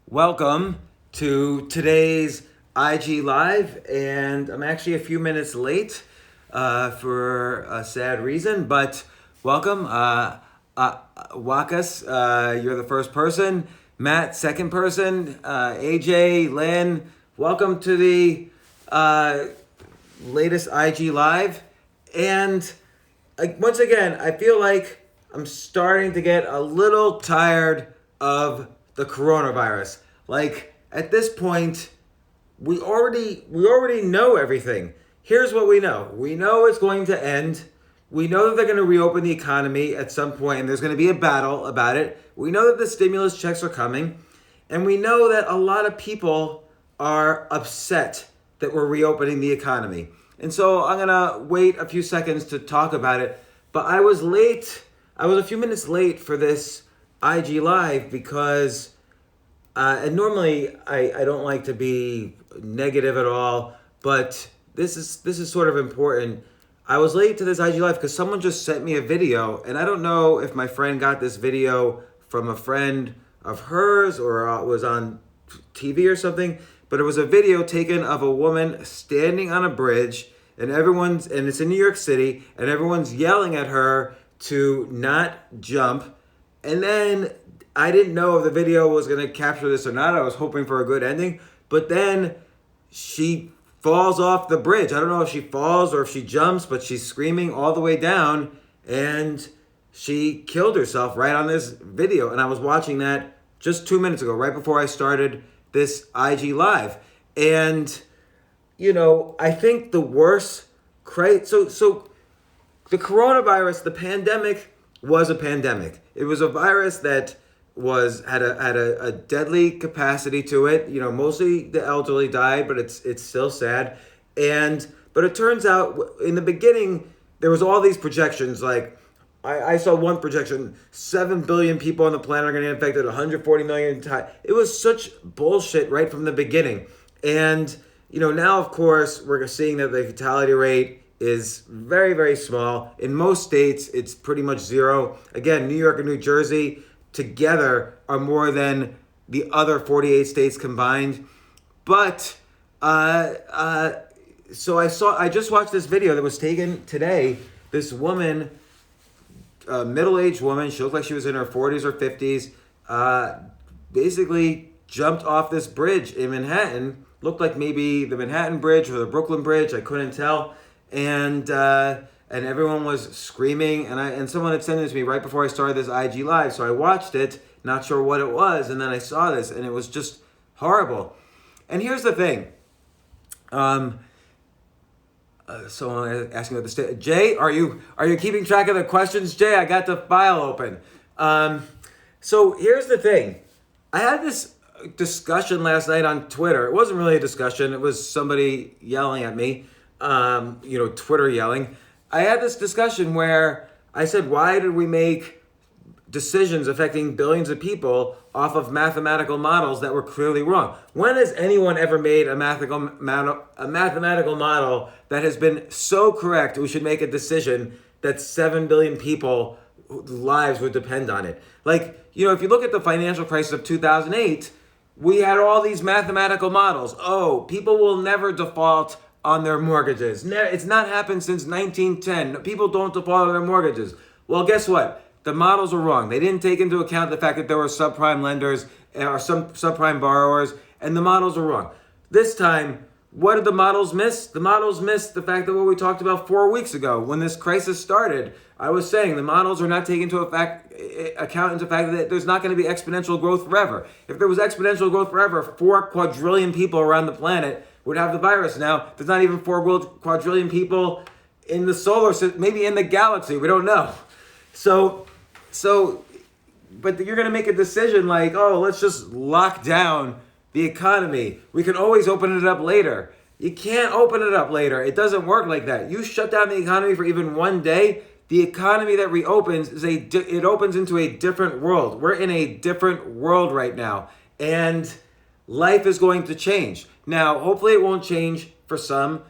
Welcome to today's IG Live, and I'm actually a few minutes late for a sad reason, but welcome. Wakas, you're the first person. Matt, second person. AJ, Lynn, welcome to the latest IG Live. And once again, I feel like I'm starting to get a little tired of the coronavirus. Like, at this point, we already know everything. Here's what we know. We know it's going to end. We know that they're going to reopen the economy at some point, and there's going to be a battle about it. We know that the stimulus checks are coming, and we know that a lot of people are upset that we're reopening the economy. And so I'm going to wait a few seconds to talk about it, but I was late. I was a few minutes late for this IG Live because, and normally I don't like to be negative at all, but this is sort of important. I was late to this IG Live because someone just sent me a video, and I don't know if my friend got this video from a friend of hers or it was on TV or something, but it was a video taken of a woman standing on a bridge, and it's in New York City, and everyone's yelling at her to not jump. And then I didn't know if the video was going to capture this or not. I was hoping for a good ending, but then she falls off the bridge. I don't know if she falls or if she jumps, but she's screaming all the way down, and she killed herself right on this video. And I was watching that just 2 minutes ago, right before I started this IG Live. And, I think the worst, so the coronavirus, the pandemic was a pandemic. It was a virus that had a deadly capacity to it. Mostly the elderly died, but it's still sad. But it turns out in the beginning there was all these projections. Like I saw one projection: 7 billion people on the planet are going to get infected. 140 million. It was such bullshit right from the beginning. And now of course we're seeing that the fatality rate is very, very small. In most states, it's pretty much zero. Again, New York and New Jersey together are more than the other 48 states combined. But so I just watched this video that was taken today. This woman, a middle-aged woman, she looked like she was in her 40s or 50s, basically jumped off this bridge in Manhattan. Looked like maybe the Manhattan Bridge or the Brooklyn Bridge. I couldn't tell. And everyone was screaming, and someone had sent it to me right before I started this IG Live, so I watched it, not sure what it was, and then I saw this, and it was just horrible. And here's the thing. Someone asking about the Jay, are you keeping track of the questions? Jay, I got the file open. So here's the thing. I had this discussion last night on Twitter. It wasn't really a discussion. It was somebody yelling at me. Twitter yelling. I had this discussion where I said, why did we make decisions affecting billions of people off of mathematical models that were clearly wrong? When has anyone ever made a mathematical model that has been so correct we should make a decision that 7 billion people lives would depend on it? Like, if you look at the financial crisis of 2008, we had all these mathematical models. Oh, people will never default on their mortgages. It's not happened since 1910. People don't default on their mortgages. Well, guess what? The models were wrong. They didn't take into account the fact that there were subprime lenders or some subprime borrowers, and the models were wrong. This time, what did the models miss? The models missed the fact that what we talked about 4 weeks ago when this crisis started. I was saying the models are not taking into account the fact that there's not going to be exponential growth forever. If there was exponential growth forever, 4 quadrillion people around the planet would have the virus. Now, there's not even 4 quadrillion people in the solar system, maybe in the galaxy, we don't know. But you're going to make a decision like, oh, let's just lock down the economy. We can always open it up later. You can't open it up later. It doesn't work like that. You shut down the economy for even one day, the economy that reopens it opens into a different world. We're in a different world right now, and life is going to change. Now, hopefully it won't change for some,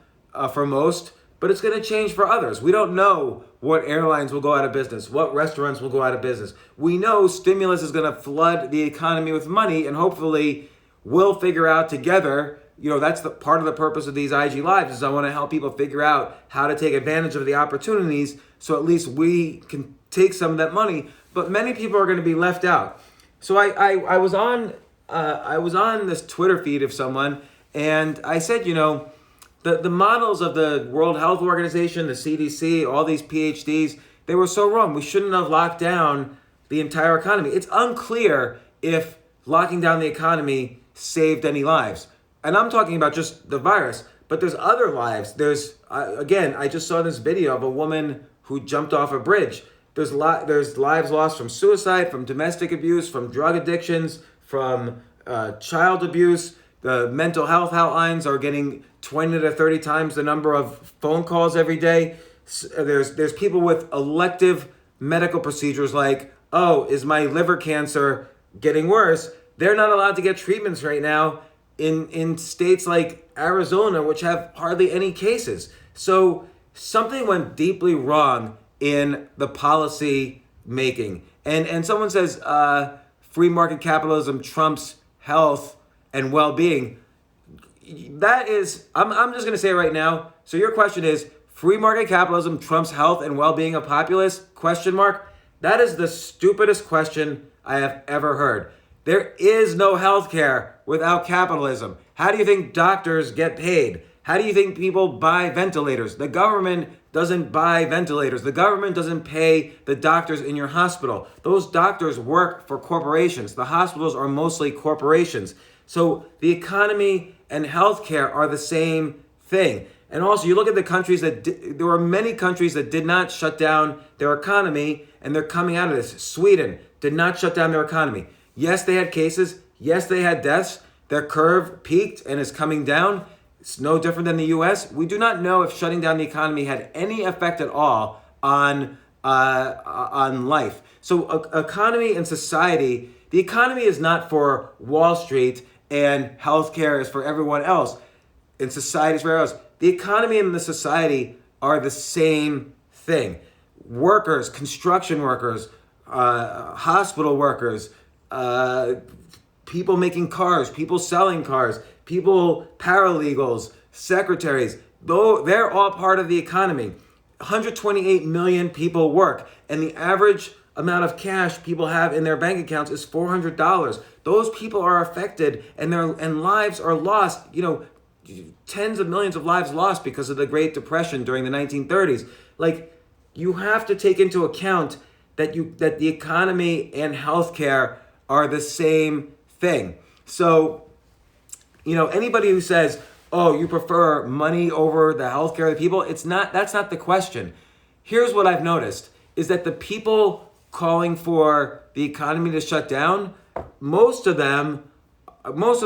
for most, but it's going to change for others. We don't know what airlines will go out of business, what restaurants will go out of business. We know stimulus is going to flood the economy with money, and hopefully we'll figure out together, that's the part of the purpose of these IG Lives, is I want to help people figure out how to take advantage of the opportunities so at least we can take some of that money. But many people are going to be left out. So I was on this Twitter feed of someone, and I said, the models of the World Health Organization, the CDC, all these PhDs, they were so wrong. We shouldn't have locked down the entire economy. It's unclear if locking down the economy saved any lives. And I'm talking about just the virus, but there's other lives. I just saw this video of a woman who jumped off a bridge. There's lives lost from suicide, from domestic abuse, from drug addictions, from child abuse. The mental health hotlines are getting 20 to 30 times the number of phone calls every day. There's people with elective medical procedures like, is my liver cancer getting worse? They're not allowed to get treatments right now in states like Arizona, which have hardly any cases. So something went deeply wrong in the policy making. And someone says free market capitalism trumps health and well-being. That is, I'm just going to say it right now. So your question is, free market capitalism trumps health and well-being of populace? ? That is the stupidest question I have ever heard. There is no healthcare without capitalism. How do you think doctors get paid? How do you think people buy ventilators? The government doesn't buy ventilators. The government doesn't pay the doctors in your hospital. Those doctors work for corporations. The hospitals are mostly corporations. So the economy and healthcare are the same thing. And also, you look at the countries there were many countries that did not shut down their economy, and they're coming out of this. Sweden did not shut down their economy. Yes, they had cases. Yes, they had deaths. Their curve peaked and is coming down. It's no different than the U.S. We do not know if shutting down the economy had any effect at all on life. So economy and society, the economy is not for Wall Street and healthcare is for everyone else. And society is for everyone else. The economy and the society are the same thing. Workers, construction workers, hospital workers, people making cars, people selling cars, people, paralegals, secretaries, though they're all part of the economy. 128 million people work, and the average amount of cash people have in their bank accounts is $400. Those people are affected, and lives are lost. Tens of millions of lives lost because of the Great Depression during the 1930s. You have to take into account that the economy and healthcare are the same thing. So, anybody who says, you prefer money over the healthcare of the people, that's not the question. Here's what I've noticed, is that the people calling for the economy to shut down, most of the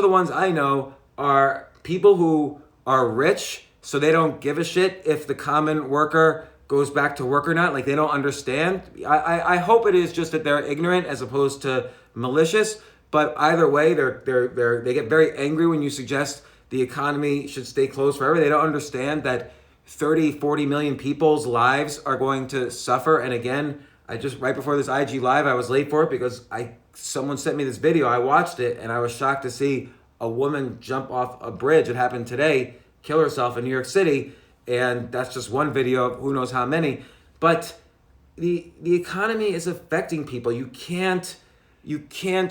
ones I know are people who are rich, so they don't give a shit if the common worker goes back to work or not. They don't understand. I hope it is just that they're ignorant as opposed to malicious. But either way, they get very angry when you suggest the economy should stay closed forever. They don't understand that 30, 40 million people's lives are going to suffer. And again, right before this IG Live, I was late for it because someone sent me this video. I watched it and I was shocked to see a woman jump off a bridge. It happened today, kill herself in New York City. And that's just one video of who knows how many. But the economy is affecting people. You can't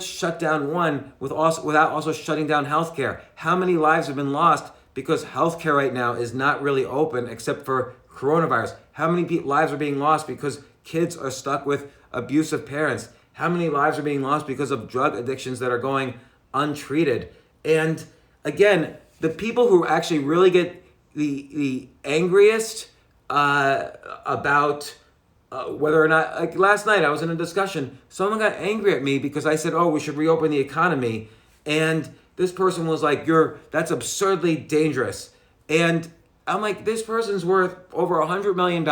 shut down one without also shutting down healthcare. How many lives have been lost because healthcare right now is not really open except for coronavirus? How many lives are being lost because kids are stuck with abusive parents? How many lives are being lost because of drug addictions that are going untreated? And again, the people who actually really get the angriest about whether or not, last night I was in a discussion, someone got angry at me because I said, we should reopen the economy. And this person was like, that's absurdly dangerous. And I'm like, this person's worth over $100 million.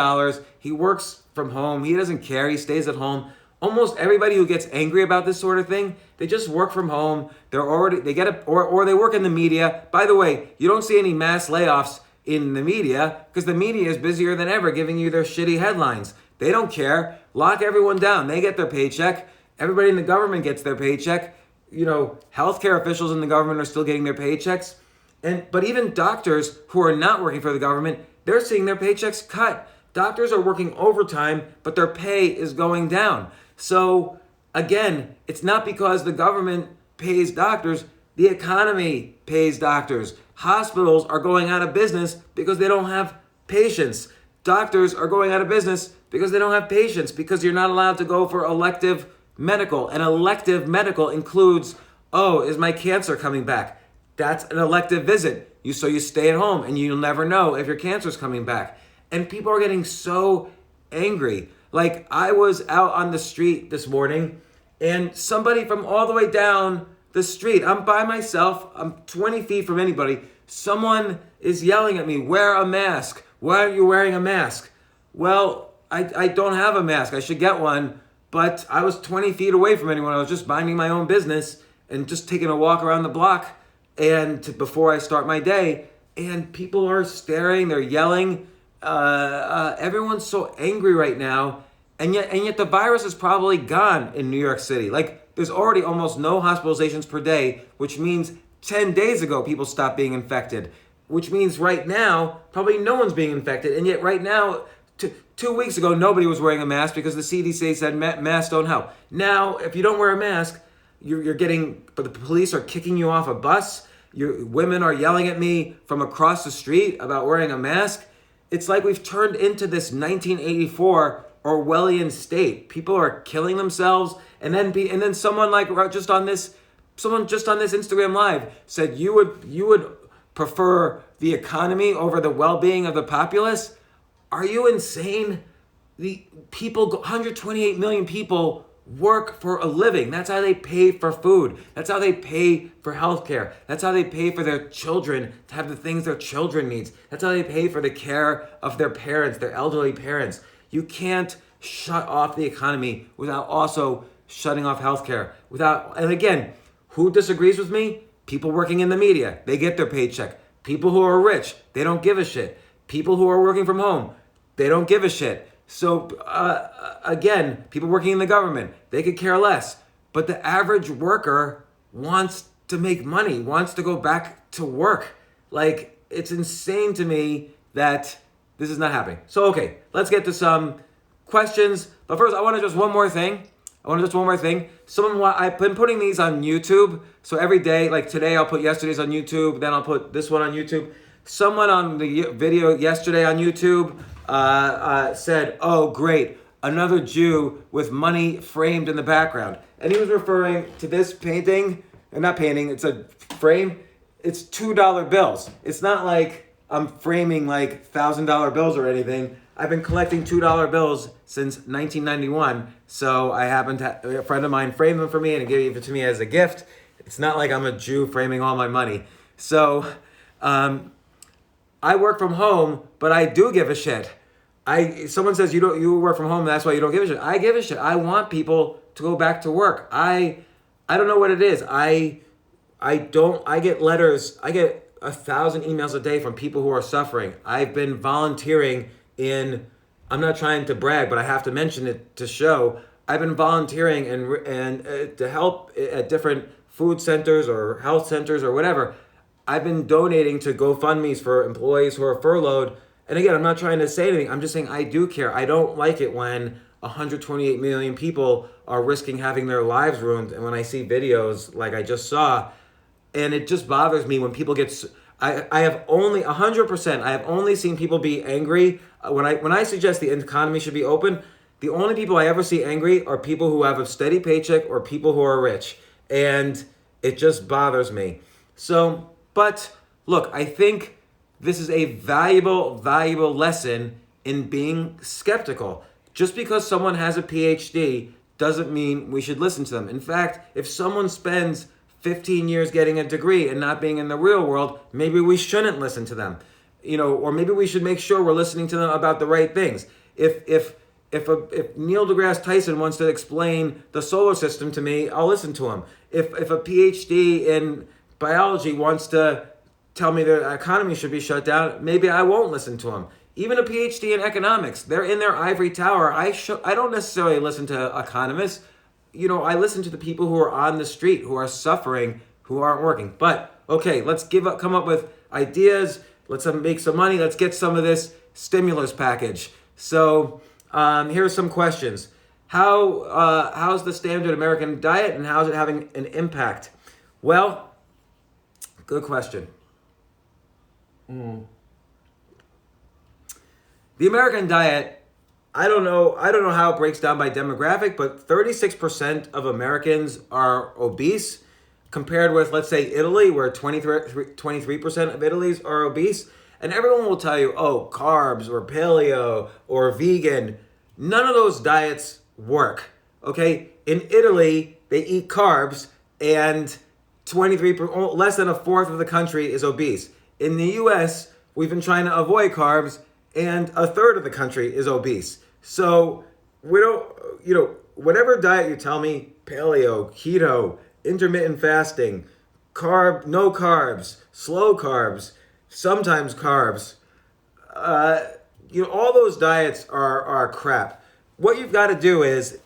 He works from home. He doesn't care. He stays at home. Almost everybody who gets angry about this sort of thing, they just work from home. Or they work in the media. By the way, you don't see any mass layoffs in the media because the media is busier than ever giving you their shitty headlines. They don't care. Lock everyone down. They get their paycheck. Everybody in the government gets their paycheck. Healthcare officials in the government are still getting their paychecks. But even doctors who are not working for the government, they're seeing their paychecks cut. Doctors are working overtime, but their pay is going down. So again, it's not because the government pays doctors, the economy pays doctors. Hospitals are going out of business because they don't have patients. Doctors are going out of business because they don't have patients, because you're not allowed to go for elective medical. And elective medical includes, is my cancer coming back? That's an elective visit. So you stay at home and you'll never know if your cancer's coming back. And people are getting so angry. Like, I was out on the street this morning and somebody from all the way down the street, I'm by myself, I'm 20 feet from anybody, someone is yelling at me, wear a mask. Why aren't you wearing a mask? Well, I don't have a mask. I should get one. But I was 20 feet away from anyone. I was just minding my own business and just taking a walk around the block before I start my day. And people are staring, they're yelling. Everyone's so angry right now. And yet the virus is probably gone in New York City. Like, there's already almost no hospitalizations per day, which means 10 days ago people stopped being infected. Which means right now, probably no one's being infected. And yet right now, 2 weeks ago, nobody was wearing a mask because the CDC said masks don't help. Now, if you don't wear a mask, but the police are kicking you off a bus. Women are yelling at me from across the street about wearing a mask. It's like we've turned into this 1984 Orwellian state. People are killing themselves. And then someone just on this Instagram Live said you would prefer the economy over the well-being of the populace. Are you insane? The people, 128 million people work for a living. That's how they pay for food. That's how they pay for healthcare. That's how they pay for their children to have the things their children needs. That's how they pay for the care of their parents, their elderly parents. You can't shut off the economy without also shutting off healthcare. And again, who disagrees with me? People working in the media, they get their paycheck. People who are rich, they don't give a shit. People who are working from home, they don't give a shit. So again, people working in the government, they could care less. But the average worker wants to make money, wants to go back to work. Like, it's insane to me that this is not happening. So, okay, let's get to some questions. But first, I want to just one more thing. I've been putting these on YouTube. So every day, like today, I'll put yesterday's on YouTube. Then I'll put this one on YouTube. Someone on the video yesterday on YouTube said, "Oh, great, another Jew with money framed in the background." And he was referring to this painting, and not painting, it's a frame. It's $2 bills. It's not like I'm framing like $1,000 bills or anything. I've been collecting $2 bills since 1991. So I happened to, a friend of mine framed them for me and gave it to me as a gift. It's not like I'm a Jew framing all my money. So I work from home, but I do give a shit. Someone says you work from home, that's why you don't give a shit. I give a shit. I want people to go back to work. I don't know what it is. I get letters. I get 1,000 emails a day from people who are suffering. I've been volunteering I'm not trying to brag, but I have to mention it to show. I've been volunteering and to help at different food centers or health centers or whatever. I've been donating to GoFundMes for employees who are furloughed. And again, I'm not trying to say anything. I'm just saying I do care. I don't like it when 128 million people are risking having their lives ruined. And when I see videos like I just saw, and it just bothers me when people get... I have only 100%. I have only seen people be angry when I suggest the economy should be open. The only people I ever see angry are people who have a steady paycheck or people who are rich, and it just bothers me. So, but look, I think this is a valuable lesson in being skeptical. Just because someone has a PhD doesn't mean we should listen to them. In fact, if someone spends 15 years getting a degree and not being in the real world, maybe we shouldn't listen to them, or maybe we should make sure we're listening to them about the right things. If Neil deGrasse Tyson wants to explain the solar system to me, I'll listen to him. If a PhD in biology wants to tell me the economy should be shut down, maybe I won't listen to them. Even a PhD in economics, they're in their ivory tower. I don't necessarily listen to economists. I listen to the people who are on the street, who are suffering, who aren't working. But okay, let's come up with ideas. Let's make some money. Let's get some of this stimulus package. So here's some questions. How's the standard American diet, and how's it having an impact? Well, good question. The American diet, I don't know how it breaks down by demographic, but 36% of Americans are obese, compared with, let's say, Italy, where 23% of Italy's are obese. And everyone will tell you, oh, carbs or paleo or vegan. None of those diets work, okay? In Italy, they eat carbs, and less than a fourth of the country is obese. In the US, we've been trying to avoid carbs, and a third of the country is obese. So we don't, whatever diet you tell me, paleo, keto, intermittent fasting, no carbs, slow carbs, sometimes carbs, all those diets are crap. What you've got to do is,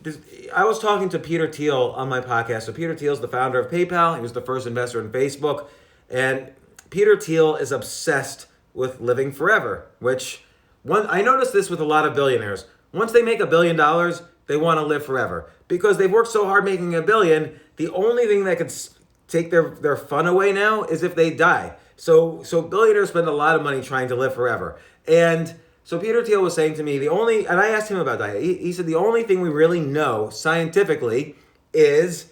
I was talking to Peter Thiel on my podcast. So Peter Thiel's the founder of PayPal. He was the first investor in Facebook. And Peter Thiel is obsessed with living forever, which I noticed this with a lot of billionaires. Once they make $1 billion, they want to live forever because they've worked so hard making $1 billion. The only thing that could take their fun away now is if they die. So billionaires spend a lot of money trying to live forever. And so Peter Thiel was saying to me, and I asked him about diet. He said the only thing we really know scientifically is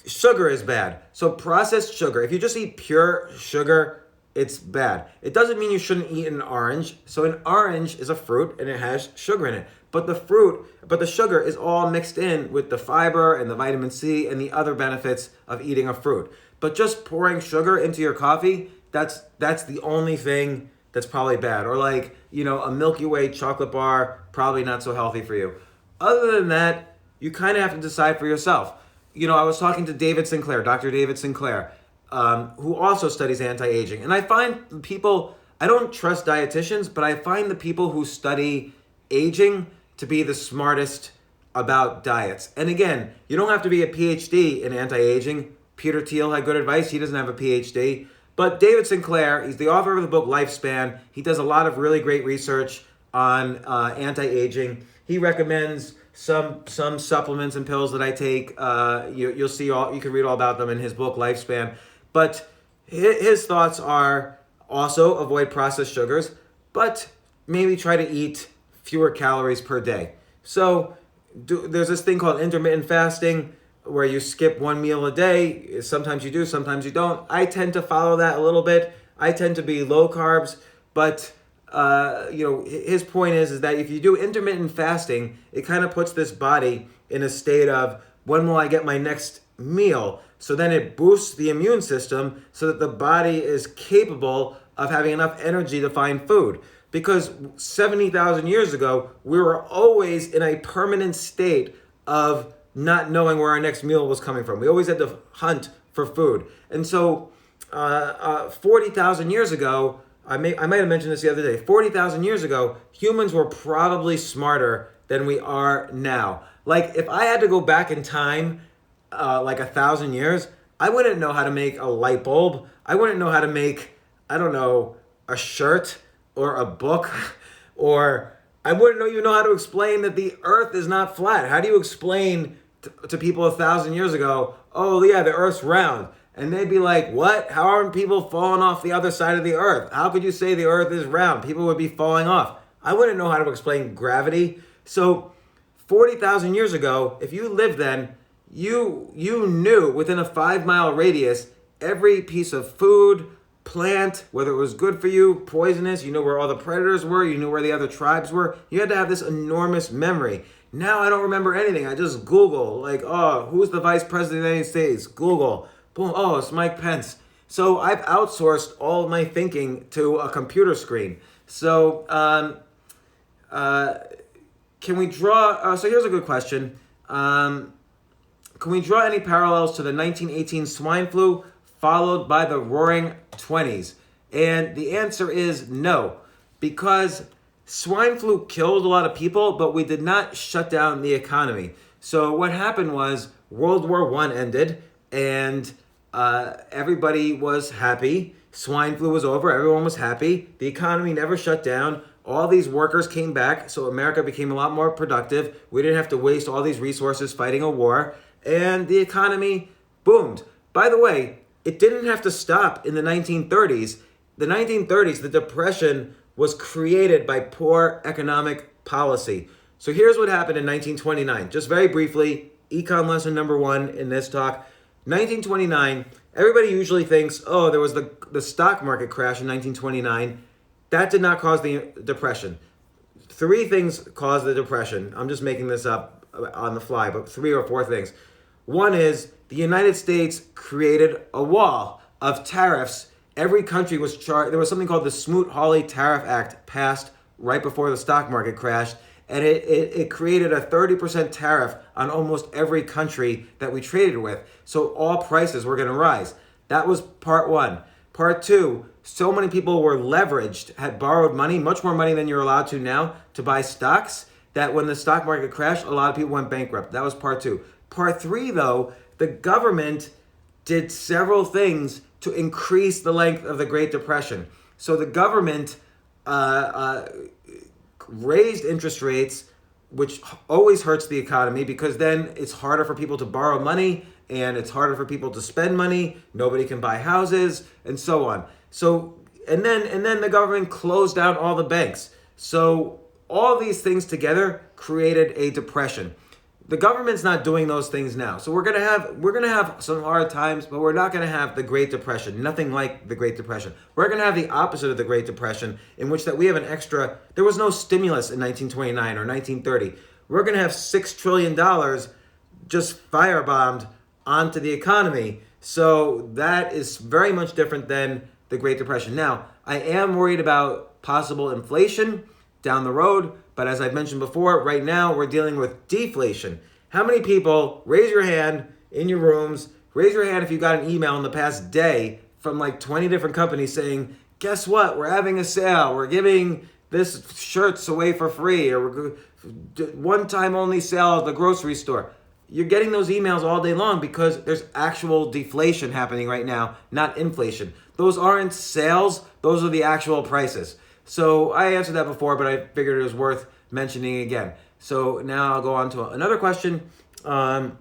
sugar is bad. So processed sugar, if you just eat pure sugar, it's bad. It doesn't mean you shouldn't eat an orange. So an orange is a fruit and it has sugar in it. But the sugar is all mixed in with the fiber and the vitamin C and the other benefits of eating a fruit. But just pouring sugar into your coffee, that's the only thing that's probably bad. Or like, a Milky Way chocolate bar, probably not so healthy for you. Other than that, you kind of have to decide for yourself. I was talking to David Sinclair, Dr. David Sinclair, who also studies anti-aging. And I find I don't trust dietitians, but I find the people who study aging to be the smartest about diets. And again, you don't have to be a PhD in anti-aging. Peter Thiel had good advice. He doesn't have a PhD. But David Sinclair, he's the author of the book Lifespan. He does a lot of really great research on anti-aging. He recommends some supplements and pills that I take. You'll see you can read all about them in his book Lifespan. But his thoughts are also avoid processed sugars, but maybe try to eat fewer calories per day. So there's this thing called intermittent fasting where you skip one meal a day. Sometimes you do, sometimes you don't. I tend to follow that a little bit. I tend to be low carbs, but his point is that if you do intermittent fasting, it kind of puts this body in a state of, when will I get my next meal? So then it boosts the immune system so that the body is capable of having enough energy to find food. Because 70,000 years ago, we were always in a permanent state of not knowing where our next meal was coming from. We always had to hunt for food. And so 40,000 years ago, I might have mentioned this the other day, 40,000 years ago, humans were probably smarter than we are now. Like if I had to go back in time, like 1,000 years, I wouldn't know how to make a light bulb. I wouldn't know how to make, a shirt or a book, or I wouldn't even know how to explain that the earth is not flat. How do you explain to people 1,000 years ago, oh yeah, the earth's round? And they'd be like, what? How aren't people falling off the other side of the earth? How could you say the earth is round? People would be falling off. I wouldn't know how to explain gravity. So 40,000 years ago, if you lived then, you knew within a 5-mile radius every piece of food, plant, whether it was good for you, poisonous, you knew where all the predators were, you knew where the other tribes were. You had to have this enormous memory. Now I don't remember anything. I just Google, like, oh, who's the vice president of the United States? Google. Boom, oh, it's Mike Pence. So I've outsourced all of my thinking to a computer screen. So can we draw, so here's a good question. Can we draw any parallels to the 1918 swine flu? followed by the roaring 20s? And the answer is no, because swine flu killed a lot of people, but we did not shut down the economy. So what happened was World War I ended, and everybody was happy. Swine flu was over. Everyone was happy. The economy never shut down. All these workers came back, so America became a lot more productive. We didn't have to waste all these resources fighting a war, and the economy boomed. By the way, it didn't have to stop in the 1930s. The 1930s, the Depression was created by poor economic policy. So here's what happened in 1929. Just very briefly, econ lesson number 1 in this talk. 1929, everybody usually thinks, oh, there was the stock market crash in 1929. That did not cause the Depression. 3 things caused the Depression. I'm just making this up on the fly, but 3 or 4 things. One is the United States created a wall of tariffs. Every country was charged. There was something called the Smoot-Hawley Tariff Act passed right before the stock market crashed, and it created a 30% tariff on almost every country that we traded with. So all prices were going to rise. That was part 1. Part 2, so many people were leveraged, had borrowed money, much more money than you're allowed to now, to buy stocks, that when the stock market crashed, a lot of people went bankrupt. That was part 2. Part 3, though, the government did several things to increase the length of the Great Depression. So the government raised interest rates, which always hurts the economy because then it's harder for people to borrow money and it's harder for people to spend money. Nobody can buy houses and so on. So and then the government closed down all the banks. So all these things together created a depression. The government's not doing those things now. So we're gonna have some hard times, but we're not gonna have the Great Depression. Nothing like the Great Depression. We're gonna have the opposite of the Great Depression, in which that we have an extra. There was no stimulus in 1929 or 1930. We're gonna have $6 trillion just firebombed onto the economy. So that is very much different than the Great Depression. Now, I am worried about possible inflation down the road, but as I've mentioned before, right now we're dealing with deflation. How many people, raise your hand in your rooms, raise your hand if you got an email in the past day from like 20 different companies saying, guess what, we're having a sale, we're giving this shirts away for free, or we're one-time only sale at the grocery store. You're getting those emails all day long because there's actual deflation happening right now, not inflation. Those aren't sales, those are the actual prices. So I answered that before, but I figured it was worth mentioning again. So now I'll go on to another question. How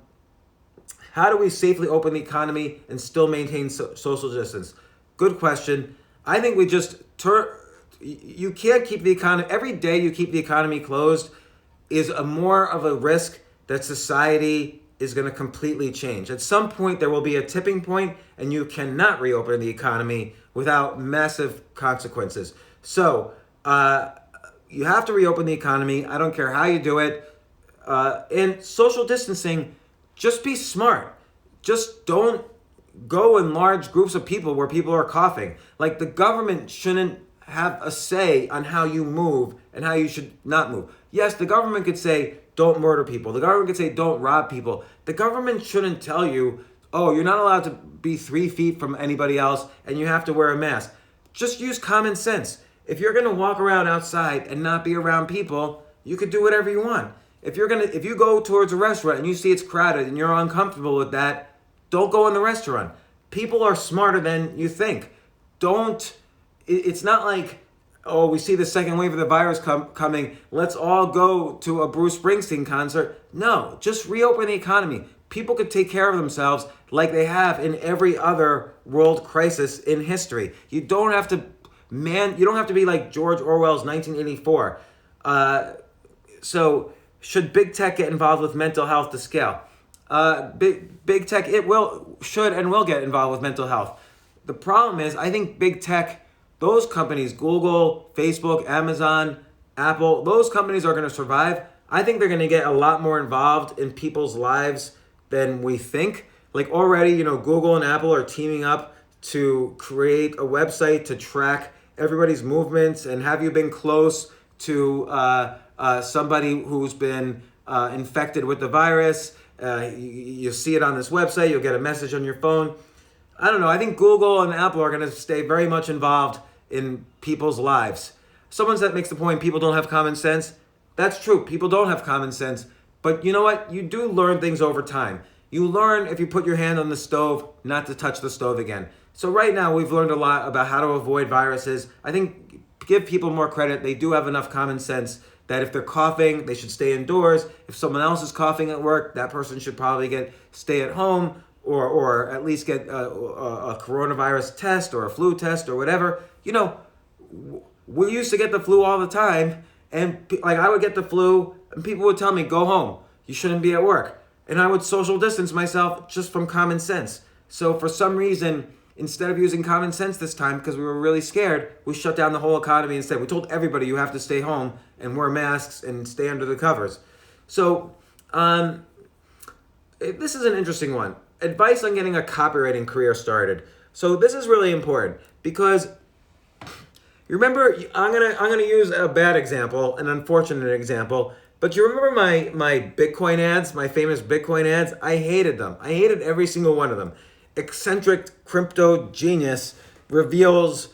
do we safely open the economy and still maintain social distance? Good question. I think we just you can't keep the economy, every day you keep the economy closed is more of a risk that society is going to completely change. At some point, there will be a tipping point, and you cannot reopen the economy without massive consequences. So you have to reopen the economy. I don't care how you do it. And social distancing, just be smart. Just don't go in large groups of people where people are coughing. Like, the government shouldn't have a say on how you move and how you should not move. Yes, the government could say, don't murder people. The government could say, don't rob people. The government shouldn't tell you, oh, you're not allowed to be 3 feet from anybody else and you have to wear a mask. Just use common sense. If you're going to walk around outside and not be around people, you could do whatever you want. If you go towards a restaurant and you see it's crowded and you're uncomfortable with that, don't go in the restaurant. People are smarter than you think. It's not like, oh, we see the second wave of the virus coming, let's all go to a Bruce Springsteen concert. No, just reopen the economy. People could take care of themselves like they have in every other world crisis in history. You don't have to be like George Orwell's 1984. So should big tech get involved with mental health to scale? Big tech, should and will get involved with mental health. The problem is, I think big tech, those companies, Google, Facebook, Amazon, Apple, those companies are going to survive. I think they're going to get a lot more involved in people's lives than we think. Like already, Google and Apple are teaming up to create a website to track everybody's movements and have you been close to somebody who's been infected with the virus. You see it on this website. You'll get a message on your phone. I don't know. I think Google and Apple are going to stay very much involved in people's lives. Someone that makes the point people don't have common sense. That's true. People don't have common sense. But you know what? You do learn things over time. You learn if you put your hand on the stove not to touch the stove again. So right now we've learned a lot about how to avoid viruses. I think give people more credit. They do have enough common sense that if they're coughing, they should stay indoors. If someone else is coughing at work, that person should probably stay at home or at least get a coronavirus test or a flu test or whatever. You know, we used to get the flu all the time, and like I would get the flu and people would tell me, go home. You shouldn't be at work. And I would social distance myself just from common sense. So for some reason, instead of using common sense this time, because we were really scared, we shut down the whole economy instead. We told everybody you have to stay home and wear masks and stay under the covers. So this is an interesting one. Advice on getting a copywriting career started. So this is really important because you remember, I'm gonna use a bad example, an unfortunate example. But you remember my Bitcoin ads, my famous Bitcoin ads? I hated them. I hated every single one of them. Eccentric crypto genius reveals,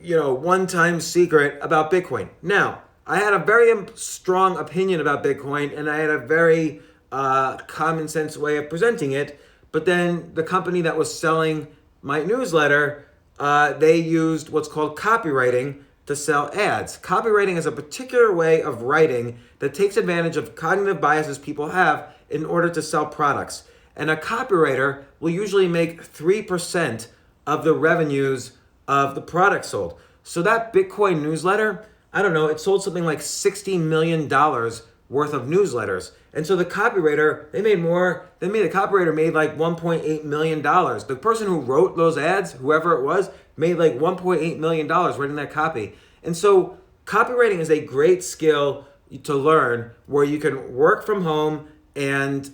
one-time secret about Bitcoin. Now, I had a very strong opinion about Bitcoin, and I had a very common sense way of presenting it. But then the company that was selling my newsletter, they used what's called copywriting to sell ads. Copywriting is a particular way of writing that takes advantage of cognitive biases people have in order to sell products. And a copywriter will usually make 3% of the revenues of the product sold. So that Bitcoin newsletter, I don't know, it sold something like $60 million worth of newsletters. And so the copywriter, the copywriter made like $1.8 million. The person who wrote those ads, whoever it was, made like $1.8 million writing that copy. And so copywriting is a great skill to learn where you can work from home and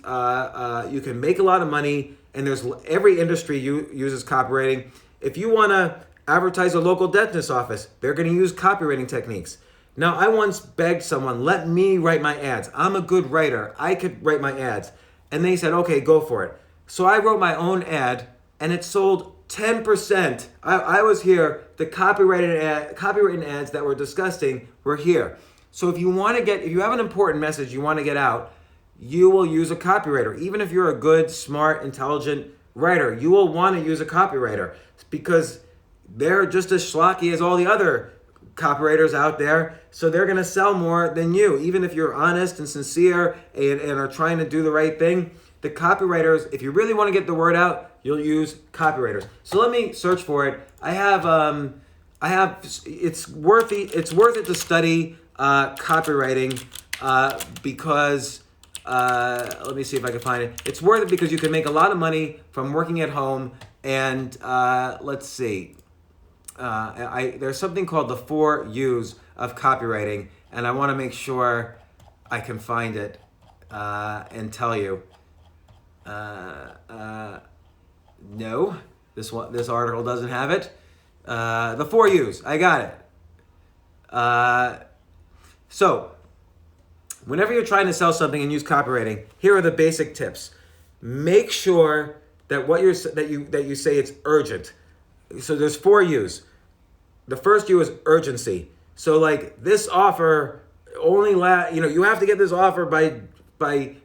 you can make a lot of money. And there's every industry uses copywriting. If you want to advertise a local dentist office, they're going to use copywriting techniques. Now, I once begged someone, let me write my ads. I'm a good writer. I could write my ads. And they said, okay, go for it. So I wrote my own ad and it sold 10%. I was here. The copywritten ads that were disgusting were here. So if you have an important message you want to get out, you will use a copywriter. Even if you're a good, smart, intelligent writer, you will want to use a copywriter because they're just as schlocky as all the other copywriters out there. So they're going to sell more than you. Even if you're honest and sincere and are trying to do the right thing, the copywriters, if you really want to get the word out, you'll use copywriters. So let me search for it. It's worth it to study copywriting because let me see if I can find it. It's worth it because you can make a lot of money from working at home. And let's see. There's something called the 4 U's of copywriting, and I want to make sure I can find it and tell you. No, this article doesn't have it. The 4 U's, I got it. So, whenever you're trying to sell something and use copywriting, here are the basic tips. Make sure that that you say it's urgent. So there's 4 U's. The first U is urgency. So like this offer only you have to get this offer by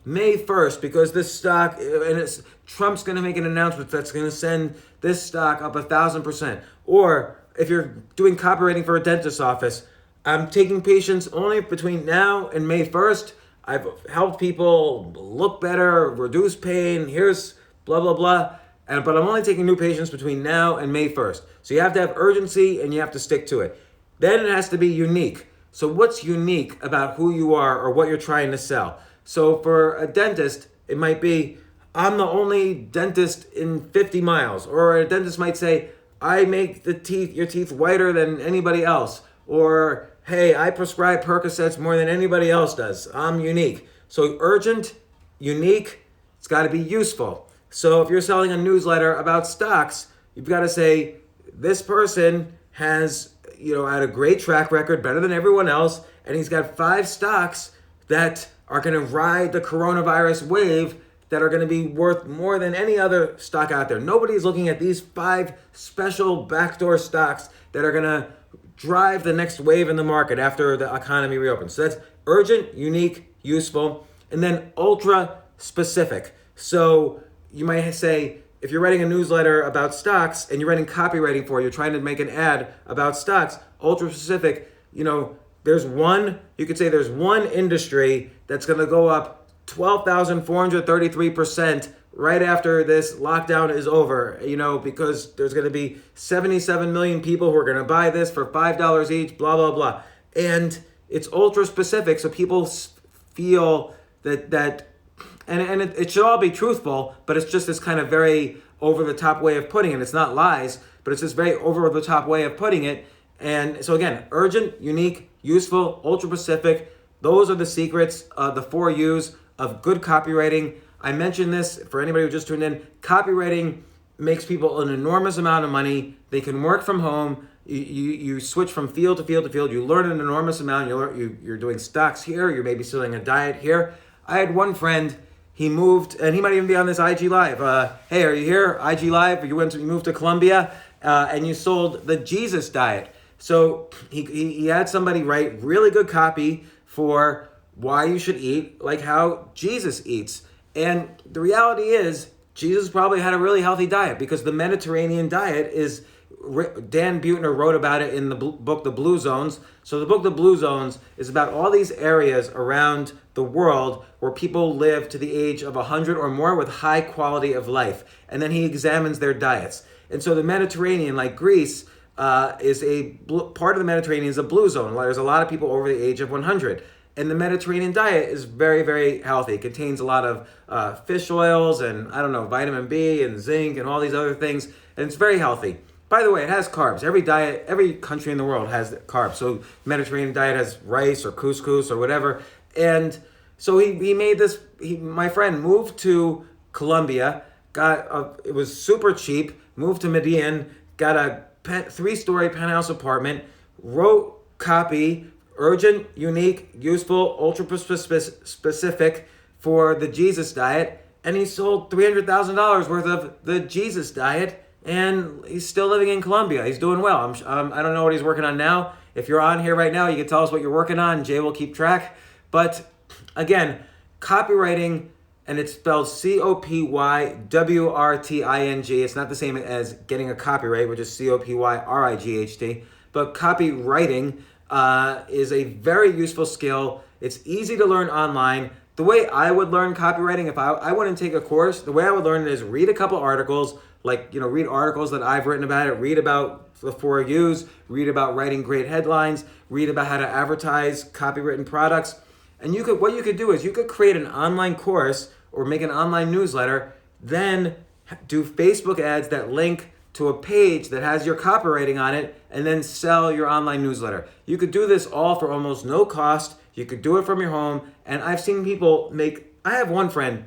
May 1st because this stock, and Trump's going to make an announcement that's going to send this stock up 1,000%. Or if you're doing copywriting for a dentist office, I'm taking patients only between now and May 1st. I've helped people look better, reduce pain. Here's blah, blah, blah. But I'm only taking new patients between now and May 1st. So you have to have urgency and you have to stick to it. Then it has to be unique. So what's unique about who you are or what you're trying to sell? So for a dentist, it might be, I'm the only dentist in 50 miles. Or a dentist might say, I make your teeth whiter than anybody else. Or, hey, I prescribe Percocets more than anybody else does. I'm unique. So urgent, unique, it's got to be useful. So if you're selling a newsletter about stocks, you've got to say, this person has, had a great track record, better than everyone else, and he's got 5 stocks that are going to ride the coronavirus wave that are going to be worth more than any other stock out there. Nobody's looking at these 5 special backdoor stocks that are going to drive the next wave in the market after the economy reopens. So that's urgent, unique, useful, and then ultra specific. So you might say, if you're writing a newsletter about stocks and you're writing copywriting for it, you're trying to make an ad about stocks, ultra specific, there's one industry that's going to go up 12,433% right after this lockdown is over, because there's going to be 77 million people who are going to buy this for $5 each, blah, blah, blah. And it's ultra specific, so people feel that and it should all be truthful, but it's just this kind of very over-the-top way of putting it. It's not lies, but it's this very over-the-top way of putting it. And so again, urgent, unique, useful, ultra-specific. Those are the secrets, the 4 U's of good copywriting. I mentioned this for anybody who just tuned in. Copywriting makes people an enormous amount of money. They can work from home. You switch from field to field to field. You learn an enormous amount. You're doing stocks here. You're maybe selling a diet here. I had one friend. He moved, and he might even be on this IGLIVE. Hey, are you here? IGLIVE. You moved to Colombia, and you sold the Jesus diet. So he had somebody write really good copy for why you should eat like how Jesus eats. And the reality is, Jesus probably had a really healthy diet, because the Mediterranean diet is, Dan Buettner wrote about it in the book, The Blue Zones. So the book, The Blue Zones, is about all these areas around the world where people live to the age of 100 or more with high quality of life. And then he examines their diets. And so the Mediterranean, like Greece, part of the Mediterranean is a blue zone. There's a lot of people over the age of 100. And the Mediterranean diet is very, very healthy. It contains a lot of fish oils and, vitamin B and zinc and all these other things. And it's very healthy. By the way, it has carbs. Every country in the world has carbs. So Mediterranean diet has rice or couscous or whatever. And so he made this, my friend moved to Colombia, it was super cheap, moved to Medellin, got a 3-story penthouse apartment, wrote copy, urgent, unique, useful, ultra specific for the Jesus diet, and he sold $300,000 worth of the Jesus diet, and he's still living in Colombia. He's doing well. I don't know what he's working on now. If you're on here right now, you can tell us what you're working on. Jay will keep track. But again, copywriting, and it's spelled Copywriting. It's not the same as getting a copyright, which is Copyright. But copywriting is a very useful skill. It's easy to learn online. The way I would learn copywriting, if I wouldn't take a course, the way I would learn it is read a couple articles, read articles that I've written about it, read about the 4 U's, read about writing great headlines, read about how to advertise copywritten products. And what you could do is you could create an online course or make an online newsletter, then do Facebook ads that link to a page that has your copywriting on it, and then sell your online newsletter. You could do this all for almost no cost. You could do it from your home. And I've seen people I have one friend,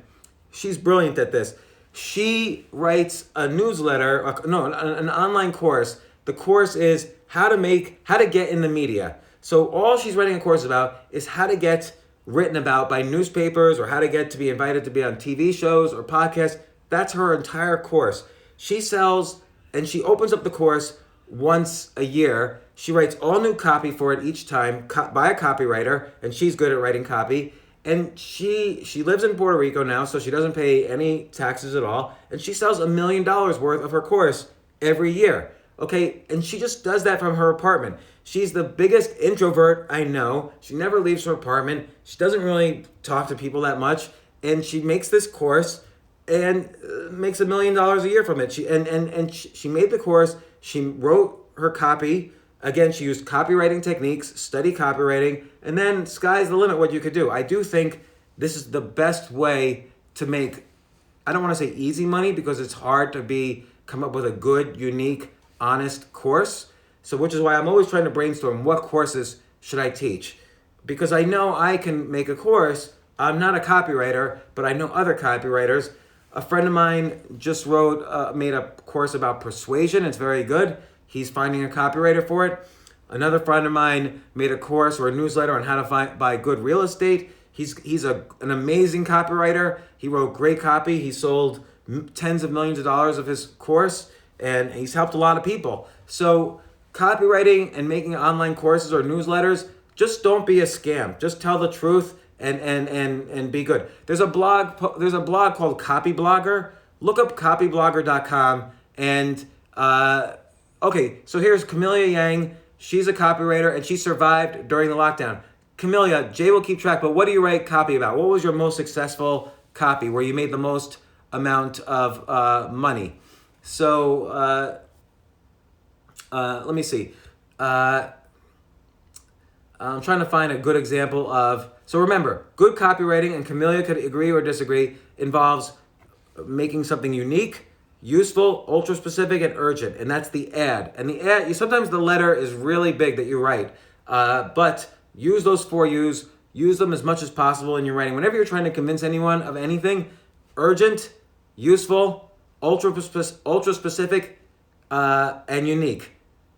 she's brilliant at this. She writes a newsletter, an online course. The course is how to get in the media. So all she's writing a course about is how to get written about by newspapers, or how to get to be invited to be on TV shows or podcasts. That's her entire course. She sells, and she opens up the course once a year. She writes all new copy for it each time by a copywriter, and she's good at writing copy. And she lives in Puerto Rico now, so she doesn't pay any taxes at all. And she sells $1 million worth of her course every year. Okay, and she just does that from her apartment. She's the biggest introvert I know. She never leaves her apartment. She doesn't really talk to people that much. And she makes this course and makes $1 million a year from it. She made the course. She wrote her copy. Again, she used copywriting techniques, studied copywriting, and then sky's the limit what you could do. I do think this is the best way to make, I don't want to say easy money, because it's hard to come up with a good, unique, honest course. So which is why I'm always trying to brainstorm what courses should I teach. Because I know I can make a course. I'm not a copywriter, but I know other copywriters. A friend of mine just made a course about persuasion. It's very good. He's finding a copywriter for it. Another friend of mine made a course or a newsletter on how to buy good real estate. He's an amazing copywriter. He wrote great copy. He sold tens of millions of dollars of his course, and he's helped a lot of people. So copywriting and making online courses or newsletters, just don't be a scam. Just tell the truth and be good. There's a blog called Copyblogger. Look up copyblogger.com and okay, so here's Camellia Yang. She's a copywriter and she survived during the lockdown. Camellia, Jay will keep track, but what do you write copy about? What was your most successful copy where you made the most amount of money? So let me see. I'm trying to find a good example of, so remember, good copywriting, and Camellia could agree or disagree, involves making something unique, useful, ultra specific, and urgent. And that's the ad. And the ad, sometimes the letter is really big that you write, but use those 4 U's, use them as much as possible in your writing. Whenever you're trying to convince anyone of anything, urgent, useful, ultra specific, and unique.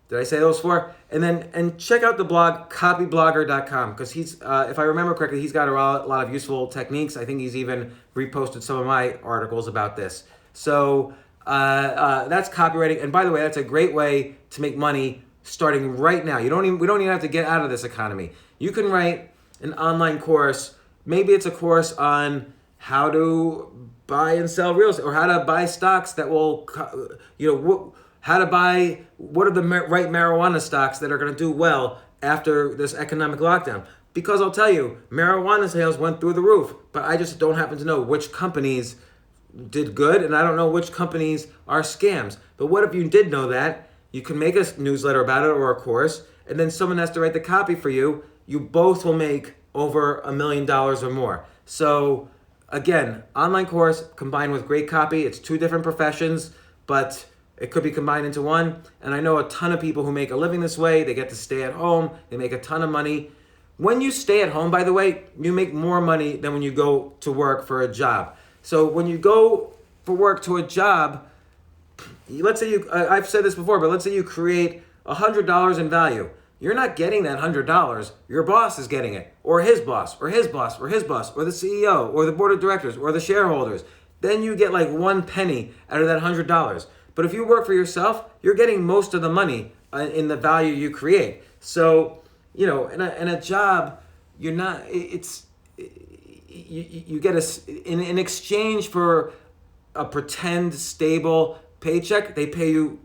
Did I say those 4? And check out the blog copyblogger.com, because he's, if I remember correctly, he's got a lot of useful techniques. I think he's even reposted some of my articles about this. So that's copywriting. And by the way, that's a great way to make money starting right now. We don't even have to get out of this economy. You can write an online course. Maybe it's a course on how to buy and sell real estate, or how to buy stocks that will, how to buy, what are the right marijuana stocks that are going to do well after this economic lockdown. Because I'll tell you, marijuana sales went through the roof, but I just don't happen to know which companies did good, and I don't know which companies are scams. But what if you did know that? You can make a newsletter about it or a course, and then someone has to write the copy for you. You both will make over $1 million or more. So again, online course combined with great copy. It's 2 different professions, but it could be combined into one. And I know a ton of people who make a living this way. They get to stay at home. They make a ton of money. When you stay at home, by the way, you make more money than when you go to work for a job. So when you go for work to a job, let's say I've said this before, but let's say you create $100 in value. You're not getting that $100. Your boss is getting it, or his boss, or his boss, or his boss, or the CEO, or the board of directors, or the shareholders. Then you get like 1 penny out of that $100. But if you work for yourself, you're getting most of the money in the value you create. So, in a job, you're not, you get in exchange for a pretend stable paycheck, they pay you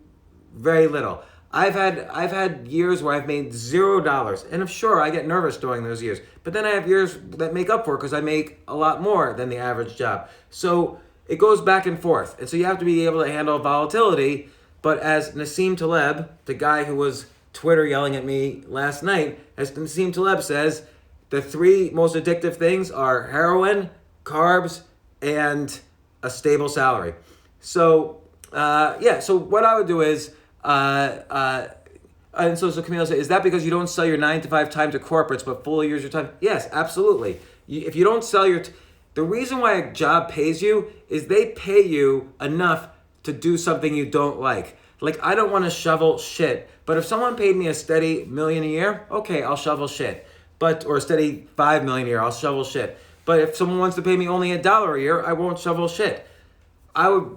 very little. I've had years where I've made $0, and I'm sure I get nervous during those years. But then I have years that make up for it because I make a lot more than the average job. So it goes back and forth, and so you have to be able to handle volatility. But as Nassim Taleb, the guy who was Twitter yelling at me last night, as Nassim Taleb says, the 3 most addictive things are heroin, carbs, and a stable salary. So so what I would do is. And so Camille said, is that because you don't sell your 9-to-5 time to corporates but fully use your time? Yes, absolutely. If you don't sell the reason why a job pays you is they pay you enough to do something you don't like. Like, I don't want to shovel shit, but if someone paid me a steady $1 million a year, okay, I'll shovel shit. Or a steady $5 million a year, I'll shovel shit. But if someone wants to pay me only $1 a year, I won't shovel shit. I would,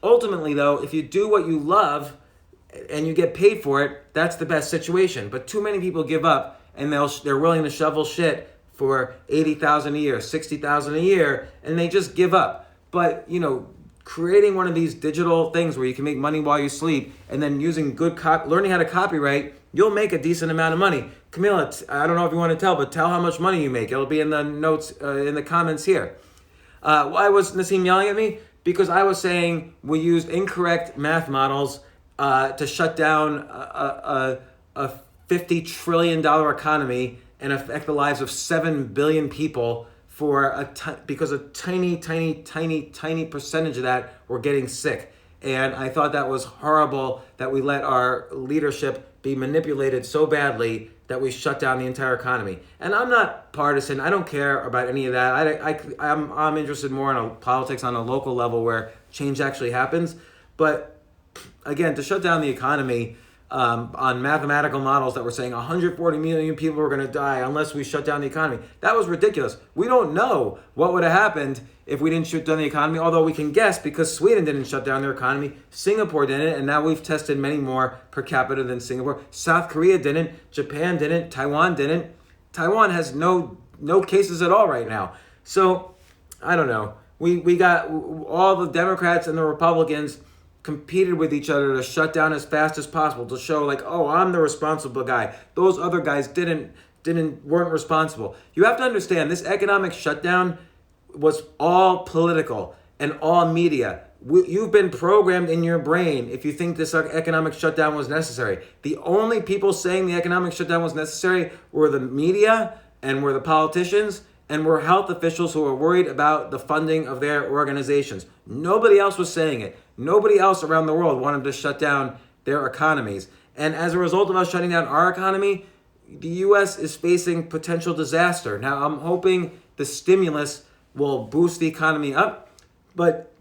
ultimately though, if you do what you love, and you get paid for it, that's the best situation. But too many people give up, and they're willing to shovel shit for $80,000 a year, $60,000 a year, and they just give up. But creating one of these digital things where you can make money while you sleep, and then using learning how to copyright, you'll make a decent amount of money. Camila, I don't know if you want to tell, but tell how much money you make. It'll be in the notes, in the comments here. Why was Nassim yelling at me? Because I was saying we used incorrect math models to shut down a $50 trillion economy and affect the lives of 7 billion people because a tiny percentage of that were getting sick. And I thought that was horrible that we let our leadership be manipulated so badly that we shut down the entire economy. And I'm not partisan. I don't care about any of that. I'm interested more in politics on a local level where change actually happens. But again, to shut down the economy, on mathematical models that were saying 140 million people were going to die unless we shut down the economy. That was ridiculous. We don't know what would have happened if we didn't shut down the economy, although we can guess because Sweden didn't shut down their economy, Singapore didn't, and now we've tested many more per capita than Singapore. South Korea didn't, Japan didn't, Taiwan didn't. Taiwan has no cases at all right now. So, I don't know. We got all the Democrats and the Republicans competed with each other to shut down as fast as possible, to show like, oh, I'm the responsible guy. Those other guys weren't responsible. You have to understand, this economic shutdown was all political and all media. You've been programmed in your brain if you think this economic shutdown was necessary. The only people saying the economic shutdown was necessary were the media and were the politicians and were health officials who were worried about the funding of their organizations. Nobody else was saying it. Nobody else around the world wanted to shut down their economies. And as a result of us shutting down our economy, the U.S. is facing potential disaster. Now, I'm hoping the stimulus will boost the economy up. But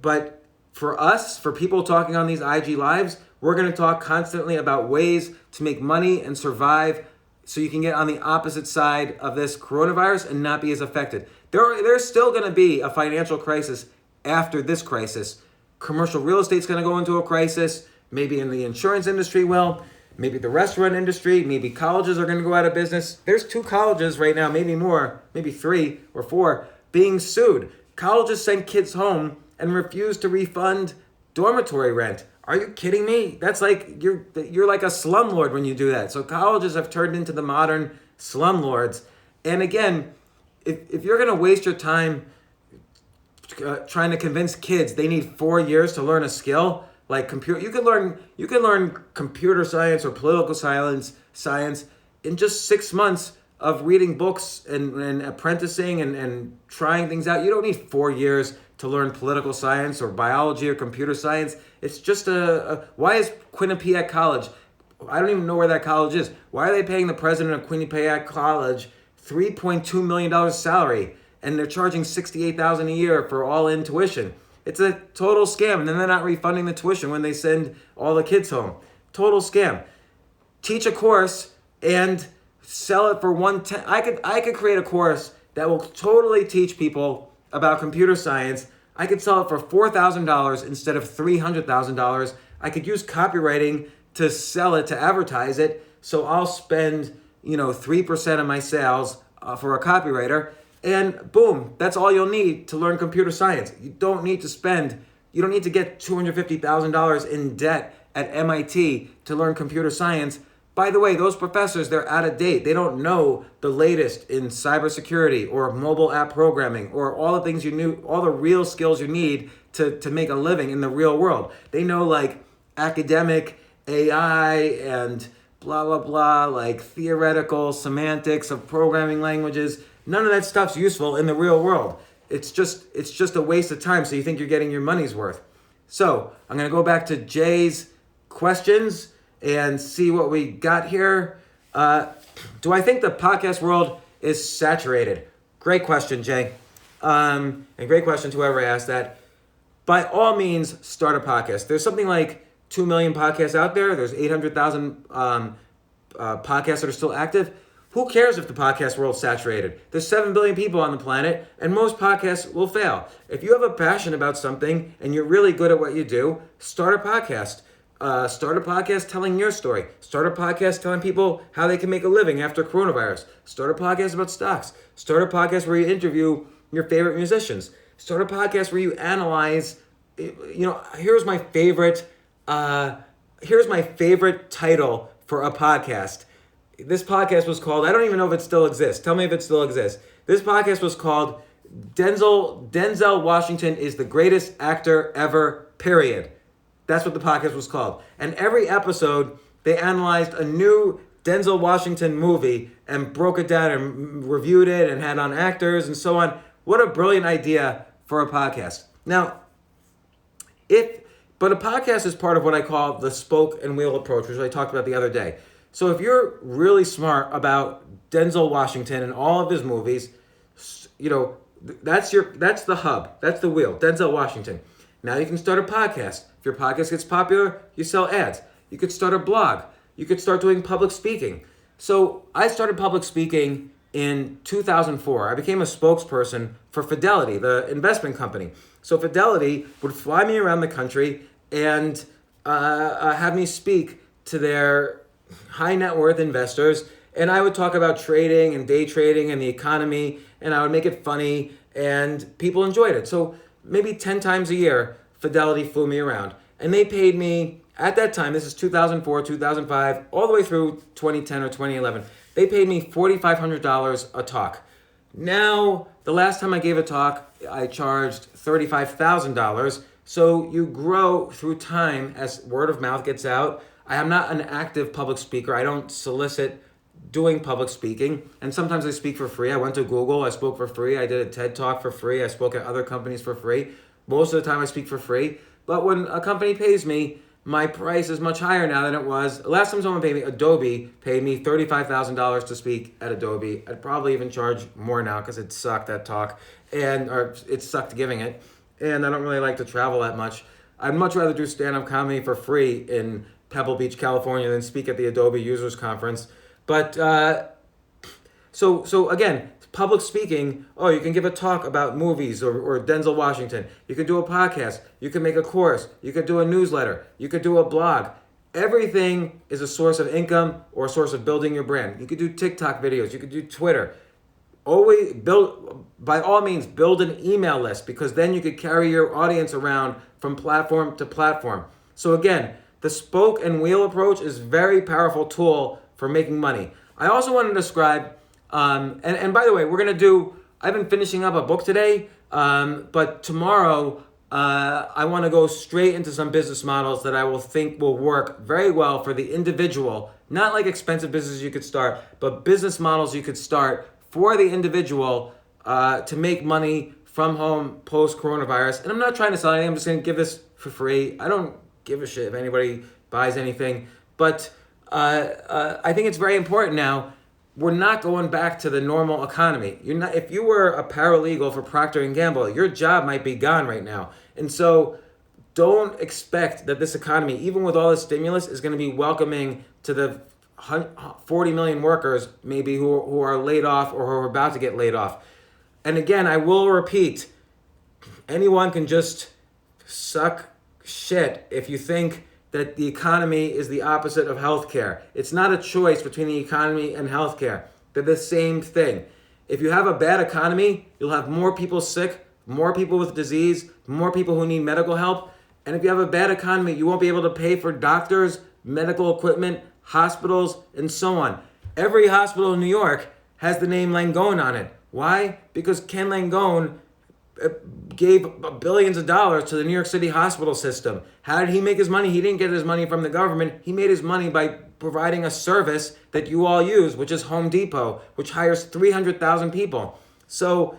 for us, for people talking on these IG Lives, we're going to talk constantly about ways to make money and survive so you can get on the opposite side of this coronavirus and not be as affected. There's still going to be a financial crisis after this crisis. Commercial real estate's going to go into a crisis. Maybe in the insurance industry will. Maybe the restaurant industry. Maybe colleges are going to go out of business. There's 2 colleges right now, maybe more, maybe 3 or 4, being sued. Colleges sent kids home and refused to refund dormitory rent. Are you kidding me? That's like, you're like a slumlord when you do that. So colleges have turned into the modern slumlords. And again, if you're going to waste your time trying to convince kids they need 4 years to learn a skill like computer, you can learn computer science or political science in just 6 months of reading books and apprenticing and trying things out. You don't need 4 years to learn political science or biology or computer science. It's just why is Quinnipiac College, I don't even know where that college is. Why are they paying the president of Quinnipiac College $3.2 million salary and they're charging $68,000 a year for all-in tuition? It's a total scam, and then they're not refunding the tuition when they send all the kids home. Total scam. Teach a course and sell it for $110. I could create a course that will totally teach people about computer science. I could sell it for $4,000 instead of $300,000. I could use copywriting to sell it, to advertise it. So I'll spend, 3% of my sales for a copywriter, and boom, that's all you'll need to learn computer science. You don't need to get $250,000 in debt at MIT to learn computer science. By the way, those professors, they're out of date. They don't know the latest in cybersecurity or mobile app programming or all the things all the real skills you need to make a living in the real world. They know like academic AI and blah, blah, blah, like theoretical semantics of programming languages. None of that stuff's useful in the real world. It's just a waste of time, so you think you're getting your money's worth. So I'm going to go back to Jay's questions and see what we got here. Do I think the podcast world is saturated? Great question, Jay. And great question to whoever asked that. By all means, start a podcast. There's something like 2 million podcasts out there. There's 800,000 podcasts that are still active. Who cares if the podcast world's saturated? There's 7 billion people on the planet, and most podcasts will fail. If you have a passion about something and you're really good at what you do, start a podcast. Start a podcast telling your story. Start a podcast telling people how they can make a living after coronavirus. Start a podcast about stocks. Start a podcast where you interview your favorite musicians. Start a podcast where you analyze. Here's my favorite title for a podcast. This podcast was called, I don't even know if it still exists. Tell me if it still exists. This podcast was called Denzel Washington is the greatest actor ever, period. That's what the podcast was called. And every episode, they analyzed a new Denzel Washington movie and broke it down and reviewed it and had on actors and so on. What a brilliant idea for a podcast. Now, but a podcast is part of what I call the spoke and wheel approach, which I talked about the other day. So if you're really smart about Denzel Washington and all of his movies, that's the hub. That's the wheel, Denzel Washington. Now you can start a podcast. If your podcast gets popular, you sell ads. You could start a blog. you could start doing public speaking. So I started public speaking in 2004. I became a spokesperson for Fidelity, the investment company. So Fidelity would fly me around the country and have me speak to their high net worth investors. And I would talk about trading and day trading and the economy, and I would make it funny, and people enjoyed it. So maybe 10 times a year, Fidelity flew me around. And they paid me, at that time, this is 2004, 2005, all the way through 2010 or 2011, they paid me $4,500 a talk. Now, the last time I gave a talk, I charged $35,000. So you grow through time as word of mouth gets out. I am not an active public speaker. I don't solicit doing public speaking. And sometimes I speak for free. I went to Google, I spoke for free. I did a TED Talk for free. I spoke at other companies for free. Most of the time I speak for free. But when a company pays me, my price is much higher now than it was. Last time someone paid me, Adobe paid me $35,000 to speak at Adobe. I'd probably even charge more now because it sucked, that talk. Or it sucked giving it. And I don't really like to travel that much. I'd much rather do stand-up comedy for free in Pebble Beach, California than speak at the Adobe Users Conference. But so again, public speaking, you can give a talk about movies or Denzel Washington. You can do a podcast. You can make a course. You could do a newsletter. You could do a blog. Everything is a source of income or a source of building your brand. You could do TikTok videos. You could do Twitter. Always by all means, build an email list, because then you could carry your audience around from platform to platform. So again, the spoke and wheel approach is a very powerful tool for making money. I also want to describe, and by the way, I've been finishing up a book today, but tomorrow I want to go straight into some business models that I think will work very well for the individual, not like expensive businesses you could start, but business models you could start for the individual to make money from home post-coronavirus. And I'm not trying to sell anything. I'm just going to give this for free. I don't give a shit if anybody buys anything. But I think it's very important now. We're not going back to the normal economy. If you were a paralegal for Procter & Gamble, your job might be gone right now. And so don't expect that this economy, even with all this stimulus, is going to be welcoming to the 40 million workers maybe who are laid off or who are about to get laid off. And again, I will repeat, anyone can just suck shit if you think that the economy is the opposite of healthcare. It's not a choice between the economy and healthcare. They're the same thing. If you have a bad economy, you'll have more people sick, more people with disease, more people who need medical help. And if you have a bad economy, you won't be able to pay for doctors, medical equipment, hospitals, and so on. Every hospital in New York has the name Langone on it. Why? Because Ken Langone gave billions of dollars to the New York City hospital system. How did he make his money? He didn't get his money from the government. He made his money by providing a service that you all use, which is Home Depot, which hires 300,000 people. So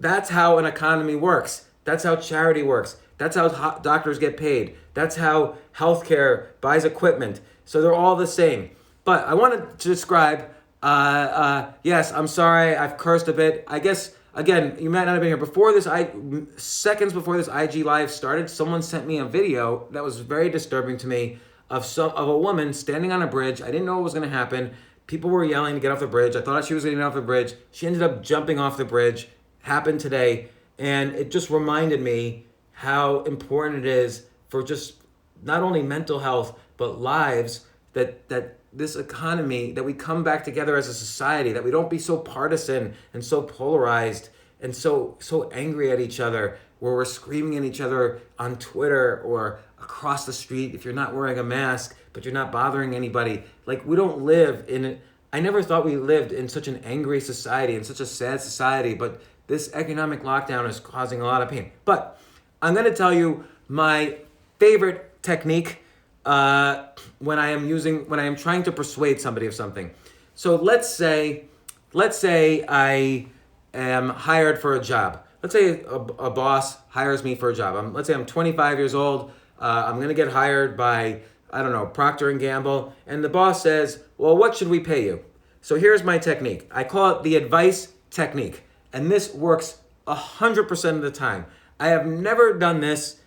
that's how an economy works. That's how charity works. That's how doctors get paid. That's how healthcare buys equipment. So they're all the same. But I wanted to describe, yes, I'm sorry, I've cursed a bit. I guess, again, you might not have been here. Seconds before this IG Live started, someone sent me a video that was very disturbing to me of a woman standing on a bridge. I didn't know what was going to happen. People were yelling to get off the bridge. I thought she was getting off the bridge. She ended up jumping off the bridge. Happened today. And it just reminded me how important it is for just not only mental health, but lives, that this economy, that we come back together as a society, that we don't be so partisan and so polarized and so angry at each other, where we're screaming at each other on Twitter or across the street if you're not wearing a mask, but you're not bothering anybody. Like, we don't live in I never thought we lived in such an angry society, in such a sad society, but this economic lockdown is causing a lot of pain. But I'm going to tell you my favorite technique when I am trying to persuade somebody of something. So let's say I am hired for a job. Let's say a boss hires me for a job. Let's say I'm 25 years old. I'm going to get hired by, I don't know, Procter & Gamble. And the boss says, well, what should we pay you? So here's my technique. I call it the advice technique. And this works 100% of the time. I have never done this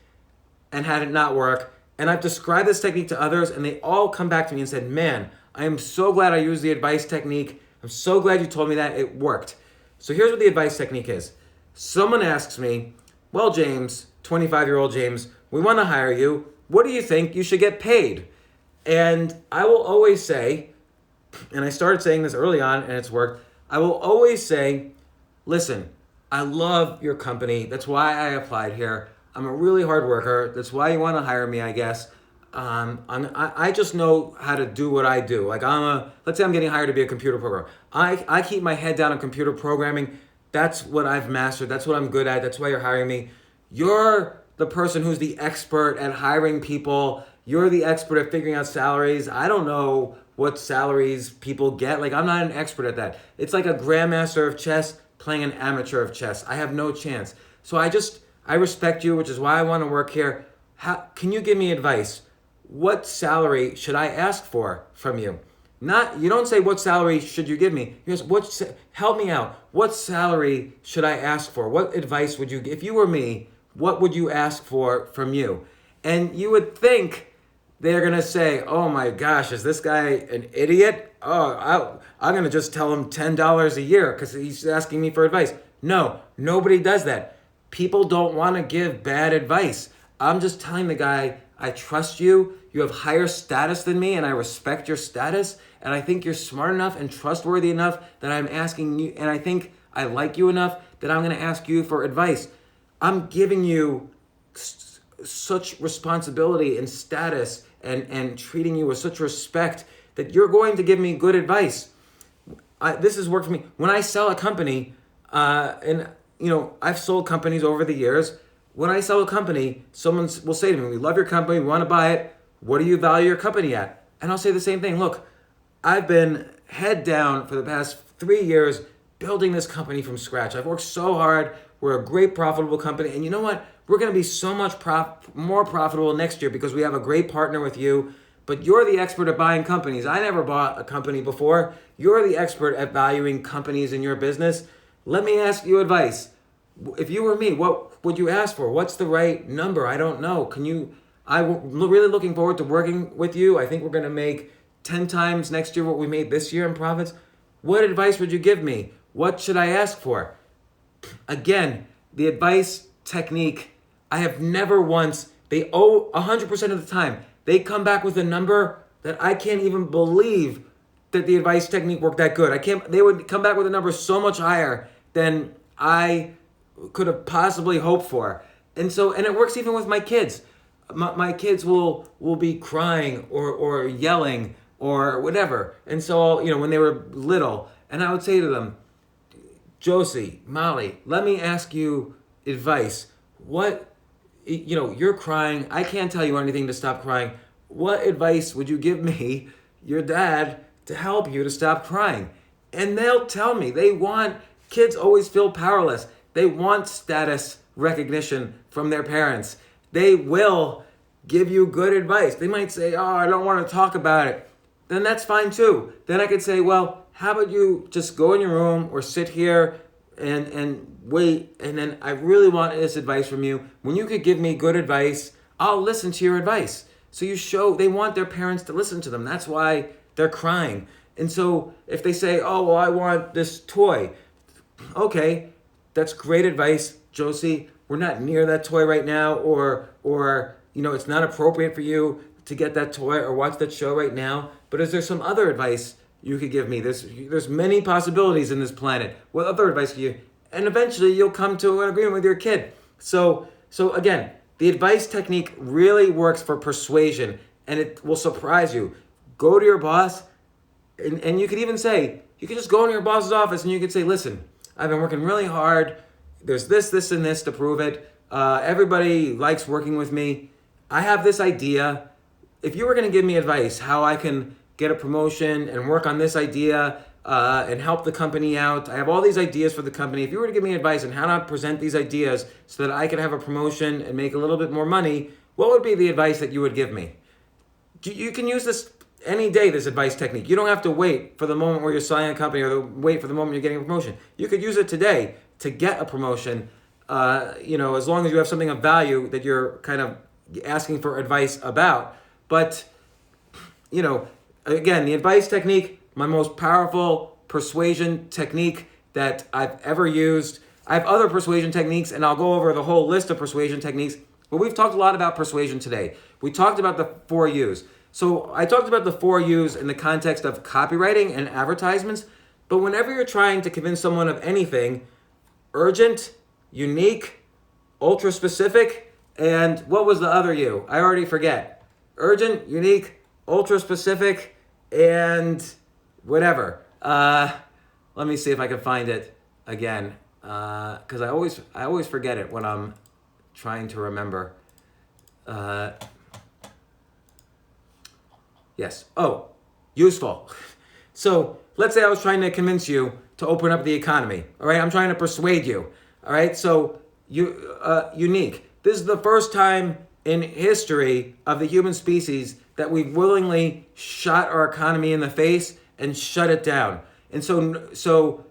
and had it not work. And I've described this technique to others, and they all come back to me and said, man, I am so glad I used the advice technique. I'm so glad you told me that. It worked. So here's what the advice technique is. Someone asks me, well, James, 25-year-old James, we want to hire you. What do you think you should get paid? And I will always say, and I started saying this early on and it's worked, I will always say, listen, I love your company. That's why I applied here. I'm a really hard worker. That's why you want to hire me, I guess. I just know how to do what I do. Like let's say I'm getting hired to be a computer programmer. I keep my head down on computer programming. That's what I've mastered. That's what I'm good at. That's why you're hiring me. You're the person who's the expert at hiring people. You're the expert at figuring out salaries. I don't know what salaries people get. Like, I'm not an expert at that. It's like a grandmaster of chess playing an amateur of chess. I have no chance. So I respect you, which is why I want to work here. Can you give me advice? What salary should I ask for from you? You don't say, what salary should you give me? You just, help me out. What salary should I ask for? What advice would you give? If you were me, what would you ask for from you? And you would think they're going to say, oh my gosh, is this guy an idiot? Oh, I'm going to just tell him $10 a year because he's asking me for advice. No, nobody does that. People don't want to give bad advice. I'm just telling the guy, I trust you. You have higher status than me and I respect your status. And I think you're smart enough and trustworthy enough that I'm asking you. And I think I like you enough that I'm going to ask you for advice. I'm giving you such responsibility and status and treating you with such respect that you're going to give me good advice. This has worked for me. When I sell a company, I've sold companies over the years. When I sell a company, someone will say to me, we love your company, we want to buy it. What do you value your company at? And I'll say the same thing. Look, I've been head down for the past 3 years building this company from scratch. I've worked so hard. We're a great profitable company. And you know what? We're going to be so much more profitable next year because we have a great partner with you. But you're the expert at buying companies. I never bought a company before. You're the expert at valuing companies in your business. Let me ask you advice. If you were me, what would you ask for? What's the right number? I don't know. I'm really looking forward to working with you. I think we're going to make 10 times next year what we made this year in profits. What advice would you give me? What should I ask for? Again, the advice technique, I have never once, they owe 100% of the time, they come back with a number that I can't even believe that the advice technique worked that good. They would come back with a number so much higher than I could have possibly hoped for. And it works even with my kids. My kids will be crying or yelling or whatever. And so, when they were little, and I would say to them, Josie, Molly, let me ask you advice. You're crying. I can't tell you anything to stop crying. What advice would you give me, your dad, to help you to stop crying? And they'll tell me. Kids always feel powerless. They want status recognition from their parents. They will give you good advice. They might say, oh, I don't want to talk about it. Then that's fine too. Then I could say, well, how about you just go in your room or sit here and wait, and then I really want this advice from you. When you could give me good advice, I'll listen to your advice. So they want their parents to listen to them. That's why they're crying. And so if they say, oh, well, I want this toy. Okay, that's great advice, Josie. We're not near that toy right now, or it's not appropriate for you to get that toy or watch that show right now. But is there some other advice you could give me? There's many possibilities in this planet. What other advice could you? And eventually you'll come to an agreement with your kid. So again, the advice technique really works for persuasion, and it will surprise you. Go to your boss, and you could even say, you could just go into your boss's office and you could say, listen, I've been working really hard. There's this, and this to prove it. Everybody likes working with me. I have this idea. If you were going to give me advice, how I can get a promotion and work on this idea and help the company out. I have all these ideas for the company. If you were to give me advice on how to present these ideas so that I could have a promotion and make a little bit more money, what would be the advice that you would give me? You can use this any day, this advice technique. You don't have to wait for the moment where you're selling a company or wait for the moment you're getting a promotion. You could use it today to get a promotion, as long as you have something of value that you're kind of asking for advice about. But, again, the advice technique, my most powerful persuasion technique that I've ever used. I have other persuasion techniques, and I'll go over the whole list of persuasion techniques. But we've talked a lot about persuasion today. We talked about the 4 U's. So I talked about the 4 U's in the context of copywriting and advertisements. But whenever you're trying to convince someone of anything, urgent, unique, ultra specific, and what was the other U? I already forget. Urgent, unique, ultra specific, and whatever. Let me see if I can find it again, because I always forget it when I'm trying to remember. Yes. Oh, useful. So let's say I was trying to convince you to open up the economy. All right, I'm trying to persuade you. All right, so unique. This is the first time in history of the human species that we've willingly shot our economy in the face and shut it down. And so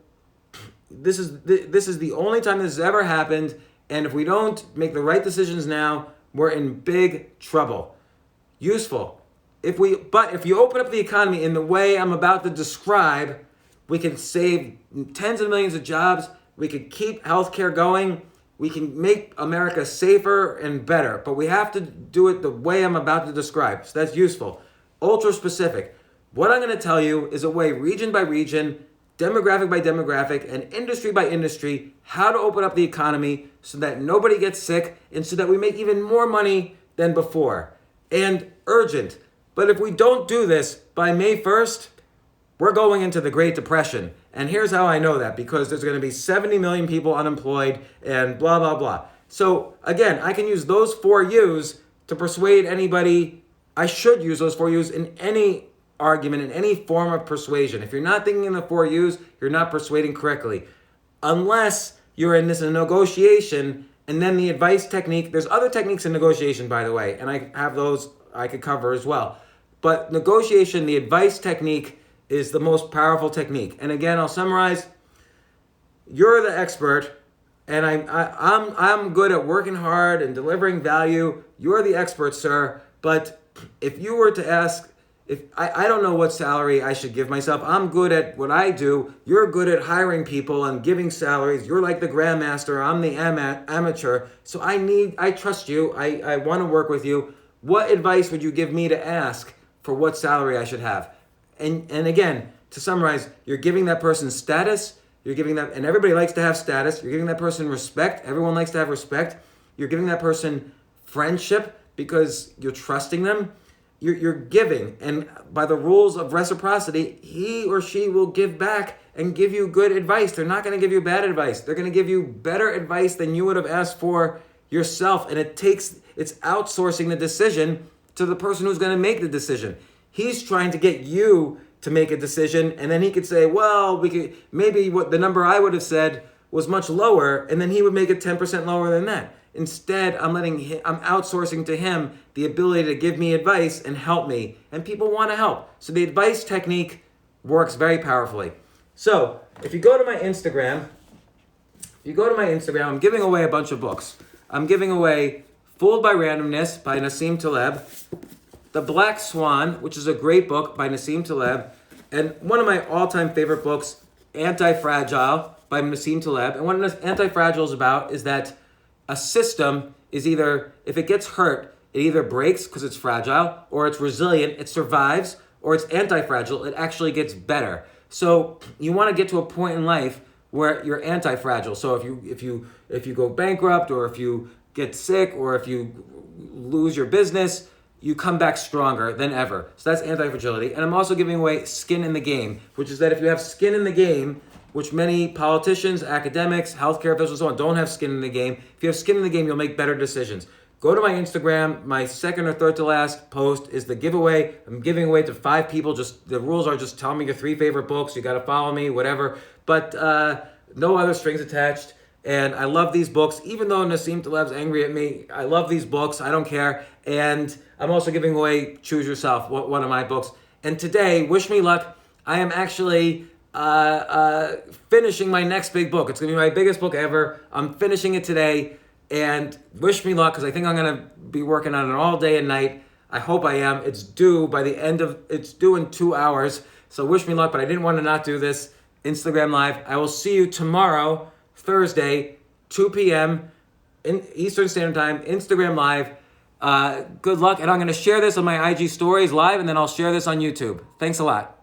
this is the only time this has ever happened. And if we don't make the right decisions now, we're in big trouble. Useful. If you open up the economy in the way I'm about to describe, we can save tens of millions of jobs. We could keep healthcare going. We can make America safer and better. But we have to do it the way I'm about to describe. So that's useful. Ultra specific. What I'm going to tell you is a way, region by region, demographic by demographic, and industry by industry, how to open up the economy so that nobody gets sick and so that we make even more money than before. And urgent. But if we don't do this by May 1st, we're going into the Great Depression. And here's how I know that, because there's going to be 70 million people unemployed and blah, blah, blah. So again, I can use those 4 U's to persuade anybody. I should use those 4 U's in any argument, in any form of persuasion. If you're not thinking in the 4 U's, you're not persuading correctly. Unless you're in this negotiation, and then the advice technique. There's other techniques in negotiation, by the way, and I have those I could cover as well. But negotiation, the advice technique, is the most powerful technique. And again, I'll summarize. You're the expert, and I'm good at working hard and delivering value. You're the expert, sir. But if you were to ask, if I don't know what salary I should give myself. I'm good at what I do. You're good at hiring people and giving salaries. You're like the grandmaster. I'm the amateur. So I trust you. I want to work with you. What advice would you give me to ask for what salary I should have? And again, to summarize, you're giving that person status. You're giving that, and everybody likes to have status. You're giving that person respect. Everyone likes to have respect. You're giving that person friendship because you're trusting them. You're giving, and by the rules of reciprocity, he or she will give back and give you good advice. They're not going to give you bad advice. They're going to give you better advice than you would have asked for yourself. And it's outsourcing the decision to the person who's going to make the decision. He's trying to get you to make a decision, and then he could say, well, maybe what the number I would have said was much lower, and then he would make it 10% lower than that. Instead, I'm outsourcing to him the ability to give me advice and help me. And people want to help. So the advice technique works very powerfully. So if you go to my Instagram, I'm giving away a bunch of books. I'm giving away Fooled by Randomness by Nassim Taleb, The Black Swan, which is a great book by Nassim Taleb, and one of my all-time favorite books, Anti-Fragile by Nassim Taleb. And what Anti-Fragile is about is that a system is either, if it gets hurt, it either breaks because it's fragile, or it's resilient, it survives, or it's anti-fragile, it actually gets better. So you want to get to a point in life where you're anti-fragile. So if you go bankrupt, or if you get sick, or if you lose your business, you come back stronger than ever. So that's anti-fragility. And I'm also giving away Skin in the Game, which is that if you have skin in the game, which many politicians, academics, healthcare officials, and so on don't have skin in the game. If you have skin in the game, you'll make better decisions. Go to my Instagram. My second or third to last post is the giveaway. I'm giving away to 5 people. Just the rules are just tell me your 3 favorite books. You got to follow me, whatever. But no other strings attached. And I love these books. Even though Nassim Taleb's angry at me, I love these books. I don't care. And I'm also giving away Choose Yourself, one of my books. And today, wish me luck. I am actually finishing my next big book. It's going to be my biggest book ever. I'm finishing it today. And wish me luck, because I think I'm going to be working on it all day and night. I hope I am. It's due in 2 hours. So wish me luck, but I didn't want to not do this Instagram Live. I will see you tomorrow, Thursday, 2 p.m. in Eastern Standard Time, Instagram Live. Good luck, and I'm going to share this on my IG stories live, and then I'll share this on YouTube. Thanks a lot.